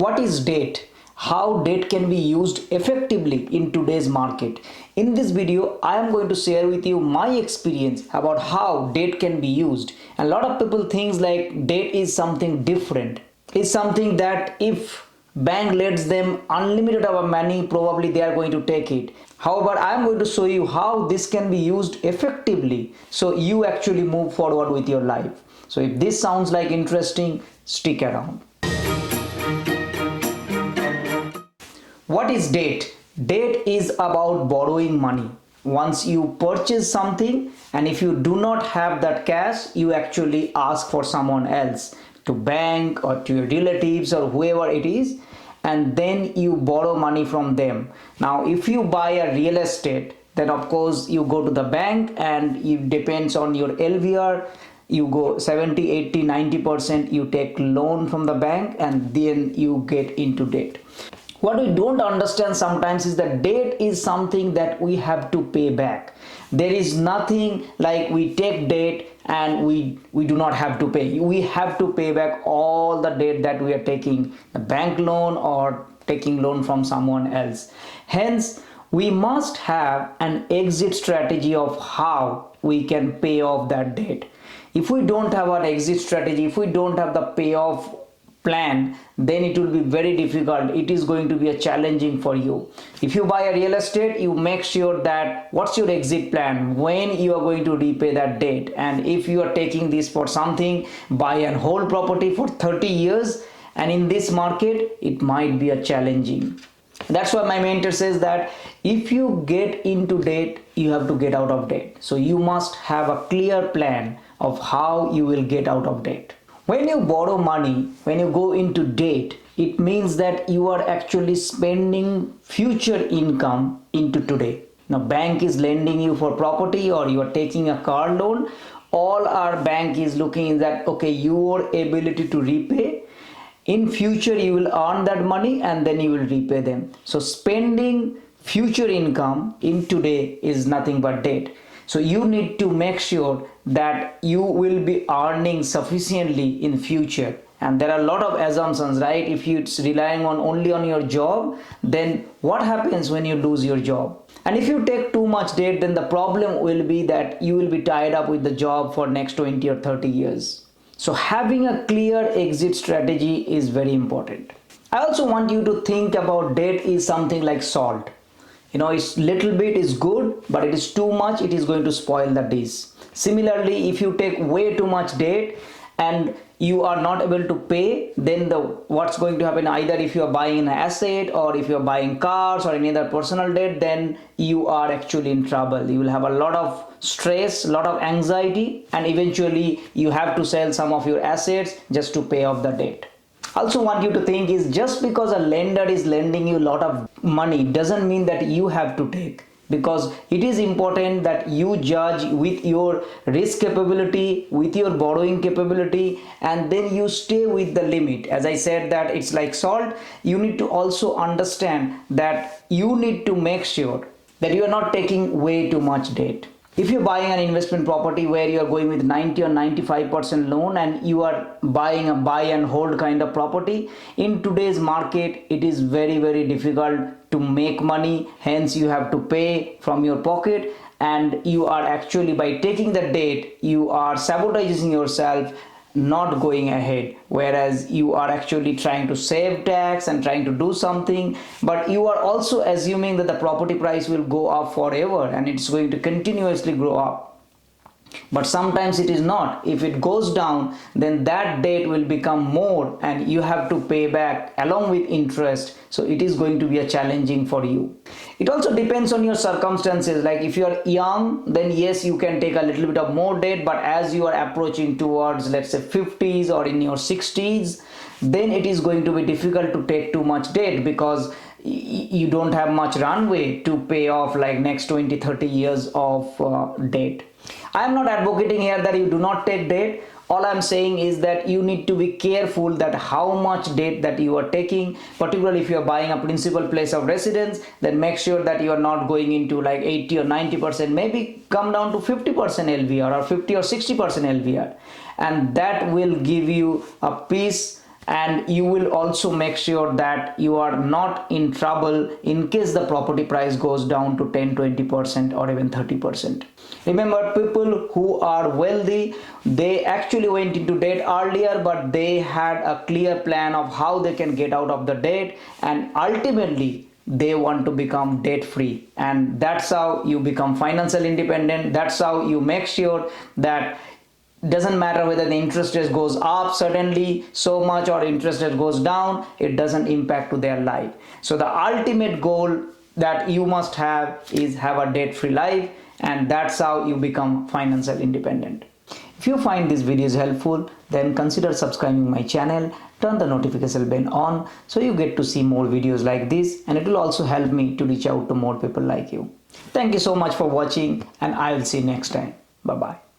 What is debt? How debt can be used effectively in today's market? In this video, I am going to share with you my experience about how debt can be used. And a lot of people think like debt is something different. It's something that if bank lets them unlimited of money, probably they are going to take it. However, I am going to show you how this can be used effectively so you actually move forward with your life. So if this sounds like interesting, stick around. What is debt? Debt is about borrowing money. Once you purchase something and if you do not have that cash, you actually ask for someone else, to bank or to your relatives or whoever it is, and then you borrow money from them. Now if you buy a real estate, then of course you go to the bank and it depends on your LVR. You go 70, 80, 90% you take loan from the bank and then you get into debt. What we don't understand sometimes is that debt is something that we have to pay back. There is nothing like we take debt and we do not have to pay. We have to pay back all the debt that we are taking, the bank loan or taking loan from someone else. Hence, we must have an exit strategy of how we can pay off that debt. If we don't have an exit strategy, if we don't have the payoff plan, then it will be very difficult. It is going to be a challenging for you. If you buy a real estate, you make sure that what's your exit plan, when you are going to repay that debt. And if you are taking this for something, buy a whole property for 30 years, and in this market it might be a challenging. That's why my mentor says that if you get into debt, you have to get out of debt. So you must have a clear plan of how you will get out of debt. When you borrow money, when you go into debt, it means that you are actually spending future income into today. Now, bank is lending you for property or you are taking a car loan. All our bank is looking at that, okay, your ability to repay. In future, you will earn that money and then you will repay them. So spending future income in today is nothing but debt. So you need to make sure that you will be earning sufficiently in future. And there are a lot of assumptions, right? If you're relying on only on your job, then what happens when you lose your job? And if you take too much debt, then the problem will be that you will be tied up with the job for next 20 or 30 years. So having a clear exit strategy is very important. I also want you to think about debt is something like salt. It's little bit is good, but it is too much, it is going to spoil the dish. Similarly, if you take way too much debt and you are not able to pay, then what's going to happen, either if you are buying an asset or if you are buying cars or any other personal debt, then you are actually in trouble. You will have a lot of stress, a lot of anxiety, and eventually you have to sell some of your assets just to pay off the debt. Also want you to think is just because a lender is lending you a lot of money doesn't mean that you have to take, because it is important that you judge with your risk capability, with your borrowing capability, and then you stay with the limit. As I said that it's like salt, you need to also understand that you need to make sure that you are not taking way too much debt. If you're buying an investment property where you are going with 90 or 95% loan and you are buying a buy and hold kind of property, in today's market, it is very, very difficult to make money. Hence, you have to pay from your pocket, and you are actually, by taking the debt, you are sabotaging yourself, not going ahead, whereas you are actually trying to save tax and trying to do something, but you are also assuming that the property price will go up forever and it's going to continuously grow up. But sometimes it is not. If it goes down, then that debt will become more and you have to pay back along with interest. So it is going to be a challenging for you. It also depends on your circumstances. Like if you are young, then yes, you can take a little bit of more debt. But as you are approaching towards, let's say 50s or in your 60s, then it is going to be difficult to take too much debt because you don't have much runway to pay off like next 20-30 years of debt. I am not advocating here that you do not take debt. All I'm saying is that you need to be careful that how much debt that you are taking, particularly if you are buying a principal place of residence, then make sure that you are not going into like 80 or 90%, maybe come down to 50% LVR or 50 or 60% LVR. And that will give you a peace and you will also make sure that you are not in trouble in case the property price goes down to 10-20% or even 30%. Remember, people who are wealthy, they actually went into debt earlier, but they had a clear plan of how they can get out of the debt, and ultimately they want to become debt free. And that's how you become financial independent. That's how you make sure that doesn't matter whether the interest rate goes up suddenly so much or interest rate goes down, it doesn't impact to their life. So the ultimate goal that you must have is have a debt free life, and that's how you become financial independent. If you find these videos helpful, then consider subscribing my channel, turn the notification bell on so you get to see more videos like this, and it will also help me to reach out to more people like you. Thank you so much for watching, and I will see you next time. Bye bye.